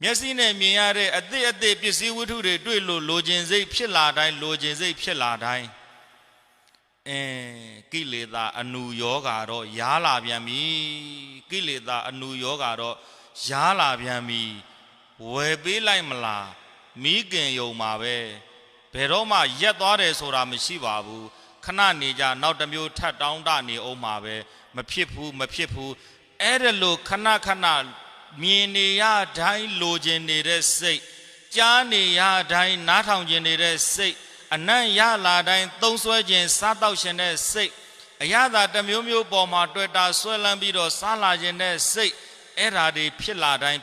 မျက်စိနဲ့မြင်ရတဲ့အသည့်အသည့်ပစ္စည်းဝတ္ထုတွေတွေ့လို့လိုချင်စိတ်ဖြစ်လာတိုင်းလိုချင်စိတ်ဖြစ်လာတိုင်းကိလေသာအနုယောဂါတော့ရားလာပြန်ပြီကိလေသာအနုယောဂါတော့ရားလာပြန်ပြီဝယ်ပေးလိုက်မလားမိခင်ယုံမှာပဲဘယ်တော့မှရက်သွားတယ်ဆိုတာမရှိပါဘူးခဏနေကြနောက်တစ်မျိုးထပ်တောင်းတနေအောင်မှာပဲမဖြစ်ဘူးအဲ့ဒါလို့ခဏမြင်နေရတိုင်းလိုချင်နေတဲ့စိတ်ကြားနေရတိုင်းနားထောင်ခြင်းနေတဲ့စိတ်အနံ့ရလာတိုင်းသုံးဆွဲခြင်းစားတောက်ခြင်းတဲ့စိတ်အရသာတစ်မျိုးမျိုးပေါ်မှာတွေ့တာဆွဲလန်းပြီးတော့စားလာခြင်းတဲ့စိတ်အဲ့ဓာတွေဖြစ်လာတိုင်း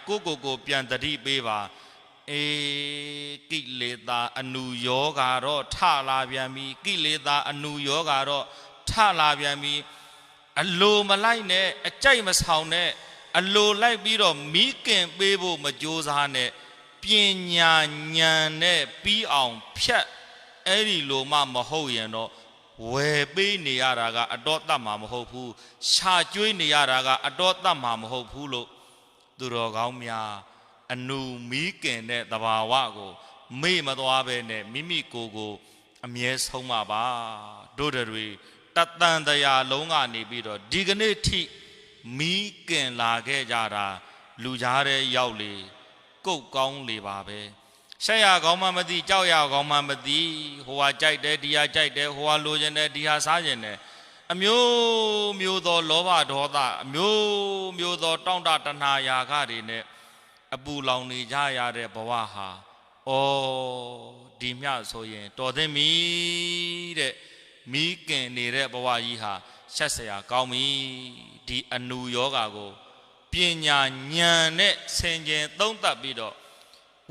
ကိုပြန်တတိပေးပါကိလေသာအနုယောဂါတော့ထလာပြန်ပြီကိလေသာအနုယောဂါတော့ထလာပြန်ပြီအလိုမလိုက်နဲ့အကြိုက်မဆောင်နဲ့အလိုလိုက်ပြီးတော့မိခင်ပေးဖို့မကြိုးစားနဲ့ပညာဉာဏ်နဲ့ပြီးအောင်ဖြတ်အဲ့ဒီလိုမှမဟုတ်ရင်တော့ဝယ်ပေးနေရတာကအတော့တတ်မှာမဟုတ်ဘူးရှာကျွေးနေရတာကအတော့တတ်မှာမဟုတ်ဘူးလို့သူတော်ကောင်းများအနုမိခင်တဲ့သဘာဝကိုမေ့မသွားပဲနဲ့မိမိကိုအမြဲဆုံးပါတို့တွေတတန်တရားလုံးကနေပြီးတော့ဒီကနေ့ထိမိခင်လာခဲ့ကြတာလူကြားတဲ့ရောက်လေကုတ်ကောင်းလေပါပဲရှက်ရကောင်းမှမသိကြောက်ရကောင်းမှမသိဟိုဟာကြိုက်တယ်ဒီဟာကြိုက်တယ်ဟိုဟာလိုချင်တယ်ဒီဟာစားချင်တယ်အမျိုးသောလောဘဒေါသအမျိုးသောတောင့်တတဏှာရာဂတွေနဲ့အပူလောင်နေကြရတဲ့ဘဝဟာဒီမြဆိုရင်တော်သိမီတဲ့မိခင်နေတဲ့ဘဝကြီးဟာရှက်เสียကောင်းပြီဒီအနုယောဂါကိုပညာဉာဏ်နဲ့ဆင်ခြင်သုံးသပ်ပြီးတော့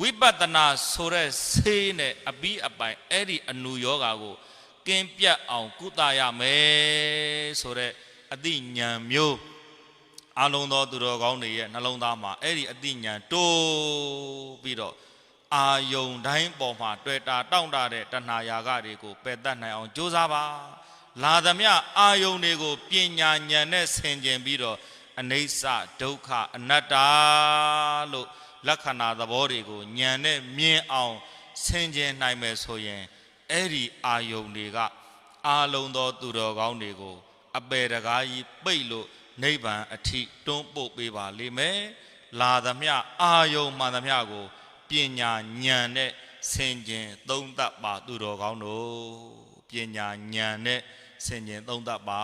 ဝိပဿနာဆိုတဲ့ဆေးနဲ့အပြီးအပိုင်အဲ့ဒီအနုယောဂါကိုကင်းပြတ်အောင်ကုသရမယ်ဆိုတဲ့အသိဉာဏ်မျိုးအလုံးသောသူတော်ကောင်းတွေရဲ့နှလုံးသားမှာအဲ့ဒီအသိဉာဏ်တိုးပြီးတော့အာယုံတိုင်းပေါ်မှာတွေ့တာတောင့်တတဲ့တဏှာရာဂတွေကိုပယ်တတ်နိုင်အောင်ကြိုးစားပါလာသမျှအာယုံတွေကိုပညာဉာဏ်နဲ့ဆင်ခြင်ပြီးတော့အနိစ္စဒုက္ခအနတ္တလို့လက္ခဏာသဘောတွေကိုဉာဏ်နဲ့မြင်အောင်ဆင်ခြင်နိုင်မယ်ဆိုရင်အဲ့ဒီအာယုံတွေကအာလုံးသောသူတော်ကောင်းတွေကိုအပေတကားကြီးပိတ်လို့နိဗ္ဗာန်အထိတွန်းပို့ပေးပါလိမ့်မယ်လာသမျှအာယုံမှန်သမျှကိုပညာဉာဏ်နဲ့ဆင်ခြင်သုံးသပ်ပါသူတော်ကောင်းတို့ပညာဉာဏ်နဲ့ဆင်ခြင်သုံးသပ်ပါ